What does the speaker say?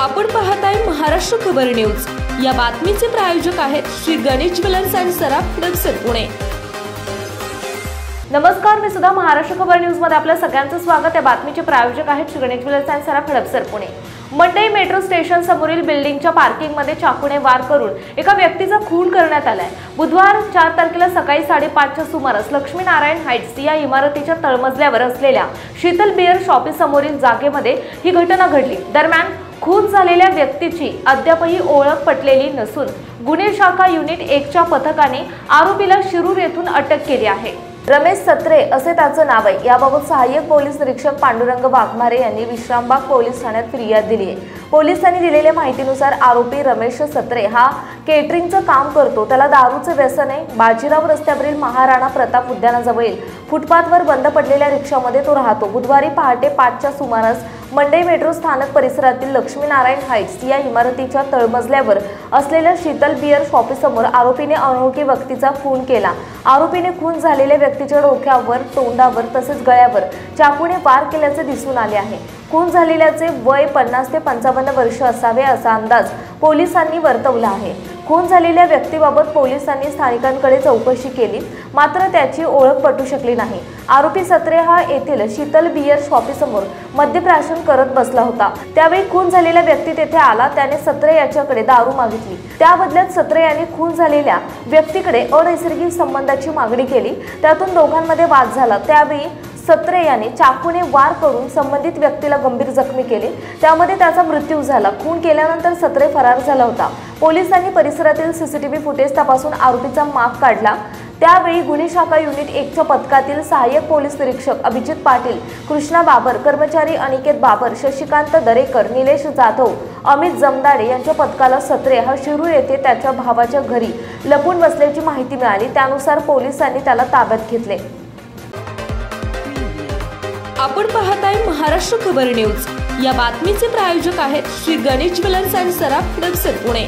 आपण पाहताय महाराष्ट्र खबर न्यूज। या बातमीचे प्रायोजक आहेत श्री गणेश ज्वेलर्स अँड सराफ दक्षिण पुणे। नमस्कार, मी सुद्धा महाराष्ट्र खबर न्यूज मध्ये आपल्या सगळ्यांचं स्वागत। या बातमीचे प्रायोजक आहेत श्री गणेश ज्वेलर्स अँड सराफ दक्षिण पुणे। मंडई मेट्रो स्टेशन समोरील बिल्डिंगच्या पार्किंग मध्ये चाकूने वार करून एका व्यक्तीचा खून करण्यात आलाय। बुधवार 4 तारखेला सकाळी 5:30च्या सुमारास लक्ष्मीनारायण हाइट्स या इमारतीच्या तळमजल्यावर असलेल्या शीतल बियर शॉपी समोरील जागेमध्ये ही घटना घडली। दरम्यान खून झालेल्या व्यक्तीची अद्यापही ओळख पटलेली नसून गुन्हे शाखा युनिट 1च्या पथकाने आरोपीला शिरूर येथून अटक केली आहे। रमेश सत्रे असे त्याचं नाव आहे। याबाबत सहाय्यक पोलीस निरीक्षक पांडुरंग वाघमारे यांनी विश्रामबाग पोलीस ठाण्यात फिर्याद दिली आहे। पोलिसांनी दिलेल्या माहितीनुसार आरोपी रमेश सत्रे हा केटरिंगचं काम करतो। त्याला दारूचं व्यसन आहे। बाजीराव रस्त्यावरील महाराणा प्रताप उद्यानाजवळील फुटपाथवर बंद पडलेल्या रिक्षामध्ये तो राहतो। बुधवारी पहाटे 5च्या सुमारास मंडई मेट्रो स्थानक परिसरातील लक्ष्मीनारायण हाइट्स या इमारतीच्या तळमजल्यावर असलेल्या शीतल बियर शॉपीसमोर आरोपीने अनोळखी व्यक्तीचा खून केला। आरोपीने खून झालेल्या व्यक्तीच्या डोक्यावर, तोंडावर तसेच गळ्यावर चाकूने वार केल्याचे दिसून आले आहे। खून झालेल्याचे वय 50 ते 55 वर्ष असावे असा अंदाज पोलिसांनी वर्तवला आहे। खून झालेल्या व्यक्तीबाबत पोलिसांनी स्थानिकांकडे चौकशी केली, मात्र त्याची ओळख पटू शकली नाही। आरोपी सत्रे हा येथील शीतल बियर शॉपीसमोर मद्यप्राशन करत बसला होता। त्यावेळी खून झालेला व्यक्ती तेथे आला। त्याने सत्रे याच्याकडे दारू मागितली। त्या बदल्यात सत्रे यांनी खून झालेल्या व्यक्तीकडे अनैसर्गिक संबंधाची मागणी केली। त्यातून दोघांमध्ये वाद झाला। त्यावेळी सत्रे यांनी चाकूने वार करून संबंधित व्यक्तीला गंभीर जखमी केले। त्यामध्ये त्याचा मृत्यू झाला। खून केल्यानंतर सत्रे फरार झाला होता। पोलिसांनी परिसरातील सीसीटीव्ही फुटेज तपासून आरोपीचा माग काढला। त्यावेळी गुन्हे शाखा युनिट 1च्या पथकातील सहाय्यक पोलीस निरीक्षक अभिजित पाटील, कृष्णा बाबर, कर्मचारी अनिकेत बाबर, शशिकांत दरेकर, निलेश जाधव, अमित जमदाडे यांच्या पथकाला सत्रे हा शिरूर येथे त्याच्या भावाच्या घरी लपून बसल्याची माहिती मिळाली। त्यानुसार पोलिसांनी त्याला ताब्यात घेतले। आपण पाहताय महाराष्ट्र खबर न्यूज। या बातमीचे प्रायोजक आहेत श्री गणेश ज्वेलर्स अँड सराफ दक्षिण पुणे।